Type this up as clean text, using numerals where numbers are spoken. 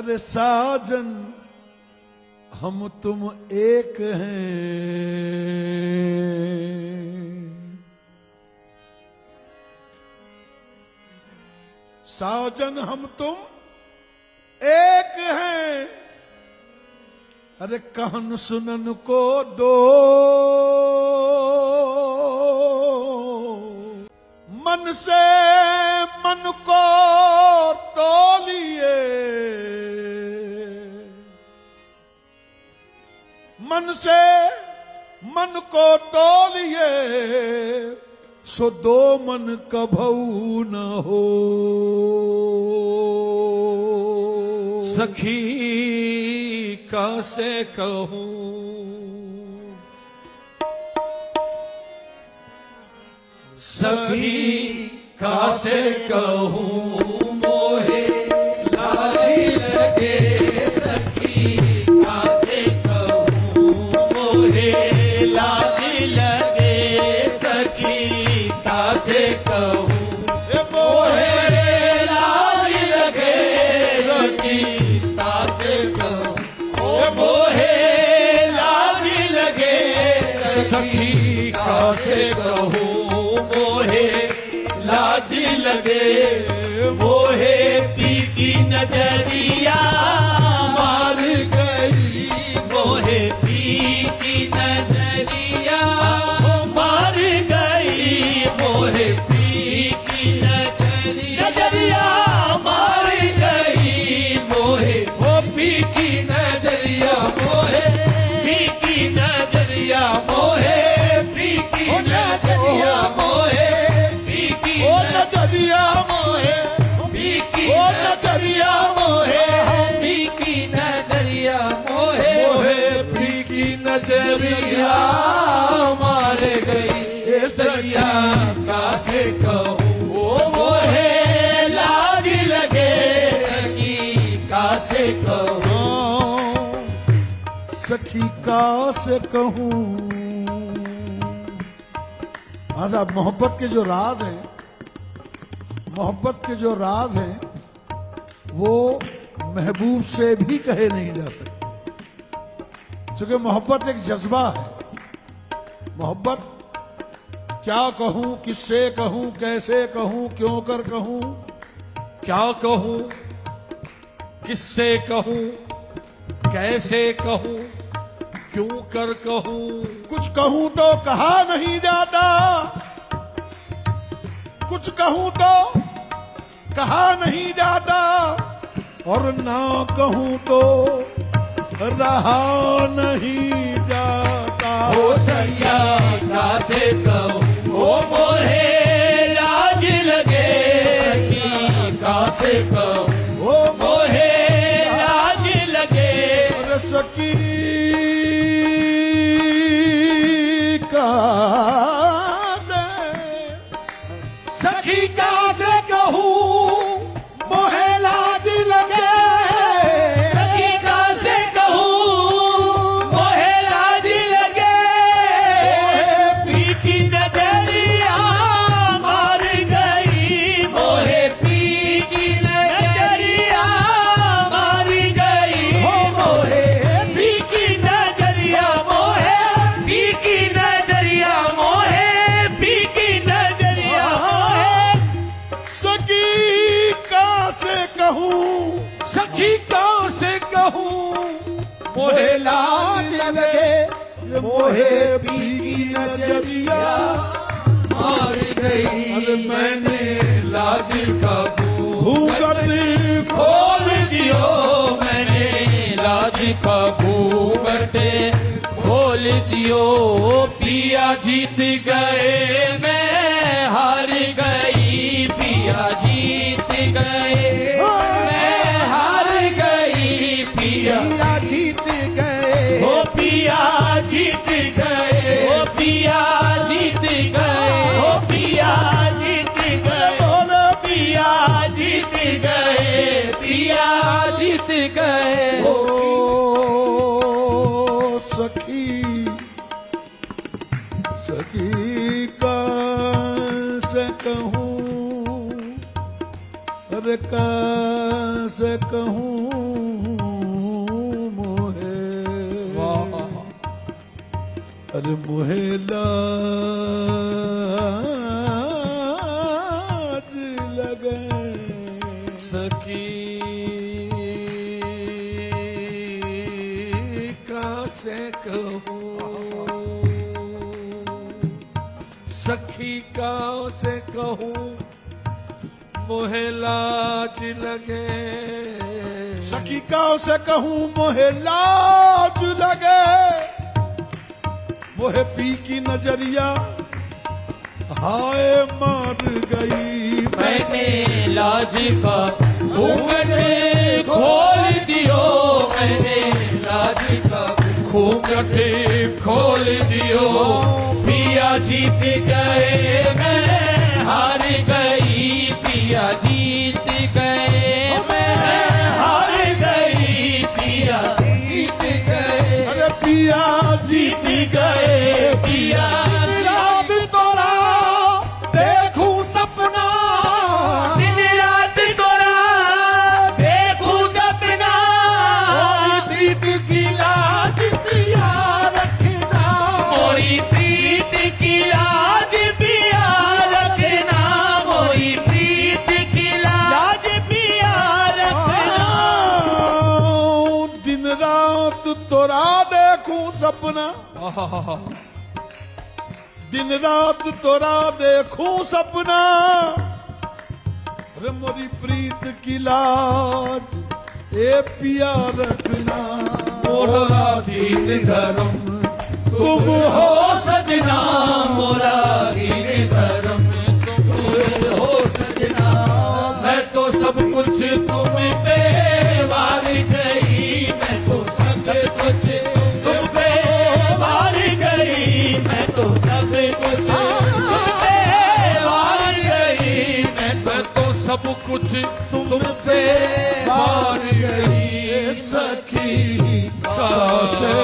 अरे साजन हम तुम एक हैं, साजन हम तुम एक हैं। अरे कहन सुनन को दो, मन से मन को तोलिए, मन से मन को तोलिए, सो दो मन कभऊ न हो। सखी कैसे कहूं, सखी कैसे कहूं, मोहे लाजी लगे। सखी कैसे कहूं, मोहे लाजी लगे। सखी कैसे कहूं, मोहे लाजी लगे। सखी कैसे कहूं, मोहे लाजी लगे। सखी कैसे कहूं, मोहे लाजी लगे। मोहे पी की नजरिया मार गई। मोहे पी की नजरिया मार गई। मोहे पी की नजरिया मार गई। मोहे ओ पी की नजरिया, मोहे पी की नजरिया, मोहे पी की नजरिया, मोहे पी की नजरिया, मोहे पी की नजरिया, मोहे पी की नजरिया, मोहे पी की नजरिया मार गई। सैया कैसे कहूं, मोहे लाज लगे। सखी कैसे कहूं, सखी का से कहूं। हाँ साहब, मोहब्बत के जो राज हैं, मोहब्बत के जो राज हैं, वो महबूब से भी कहे नहीं जा सकते, क्योंकि मोहब्बत एक जज्बा है। मोहब्बत क्या कहूं, किससे कहूं, कैसे कहूं, क्यों कर कहूं, क्या कहूं, किससे कहूं, कैसे कहूं, क्यों कर कहूं। कुछ कहूं तो कहा नहीं जाता, कुछ कहूं तो कहा नहीं जाता, और ना कहूं तो रहा नहीं जाता। ओ सैया कैसे कहूं, ओ मोहे लाज लगे। सखी कैसे कहूं, ओ मोहे लाज लगे। सखी का सखी कैसे कहूं, मोहे लाज लगे। सखी कैसे कहूं, मोहे लाज लगे। पी की नजरिया मार गई। मोहे पी की नजरिया मार गई। मोहे पी की नजरिया, मोहे पी की नजरिया, मोहे पी की नजरिया, मोहे। सखी का से कहूं, सखी कैसे कहूं, मोहे लाज लगे। मोहे पी की नजरिया मार गई। अरे मैंने लाज का घूंघट खोल दियो। मैंने लाज का घूंघट खोल दियो। पिया जीत गए, मैं हार गई। पिया जीत गए, मैं हार गई। पिया जीत गए, ओ पिया जीत गए। ओ पिया जीत गए। ओ पिया जीत गए। बोलो पिया जीत गए। पिया जीत गए। ओ सखी, सखी का से कहूं, अरे का से कहूं, अरे मोहे लाज लगे सखी का से कहूँ, सखी का से कहूँ मोहे लाज लगे। सखी का से कहूँ मोहे लाज लगे, मोहे पी की नजरिया हाय मार गई। मैंने लाज का घूंघट खोल दियो, मैंने लाज का घूंघट खोल दियो। पिया जीत गए मैं हार गई, पिया जीत गए मैं हार गई, पिया जीत गए। अरे पिया जीत गए पिया। रात तोरा देखूं सपना, दिन रात तोरा देखूं सपना। प्रीत की लाज पिया रखना, मोरी प्रीत की लाज पिया रखना, मोरी प्रीत की लाज पिया रखना। दिन रात तोरा देखूं सपना, दिन रात तोरा देखूं सपना। रे मोरी प्रीत की लाज ए पिया रखना। मोरा दीन धर्म तुम हो सजना, मोरा दीन धर्म तुम हो सजना। मैं तो सब कुछ तुम पे वार गई, मैं तो सब कुछ तुम पे वार गई, मैं तो सब कुछ तुम पे वार गई, मैं तो सब कुछ तुम पे वार गई। सखी का से